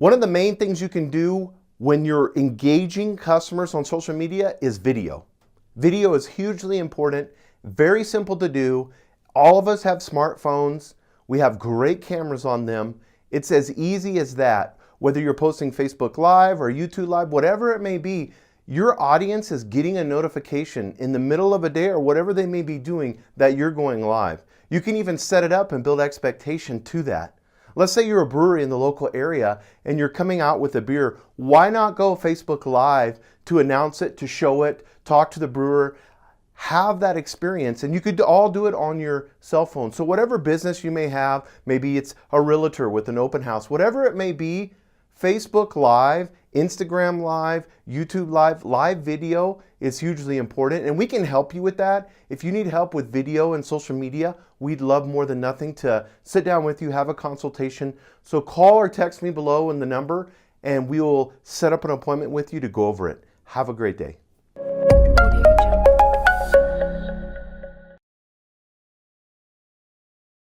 One of the main things you can do when you're engaging customers on social media is video. Video is hugely important, very simple to do. All of us have smartphones. We have great cameras on them. It's as easy as that. Whether you're posting Facebook Live or YouTube Live, whatever it may be, your audience is getting a notification in the middle of a day or whatever they may be doing that you're going live. You can even set it up and build expectation to that. Let's say you're a brewery in the local area and you're coming out with a beer. Why not go Facebook Live to announce it, to show it, talk to the brewer, have that experience? And you could all do it on your cell phone. So whatever business you may have, maybe it's a realtor with an open house, whatever it may be, Facebook Live, Instagram Live, YouTube Live, live video is hugely important, and we can help you with that. If you need help with video and social media, we'd love more than nothing to sit down with you, have a consultation. So call or text me below in the number, and we will set up an appointment with you to go over it. Have a great day.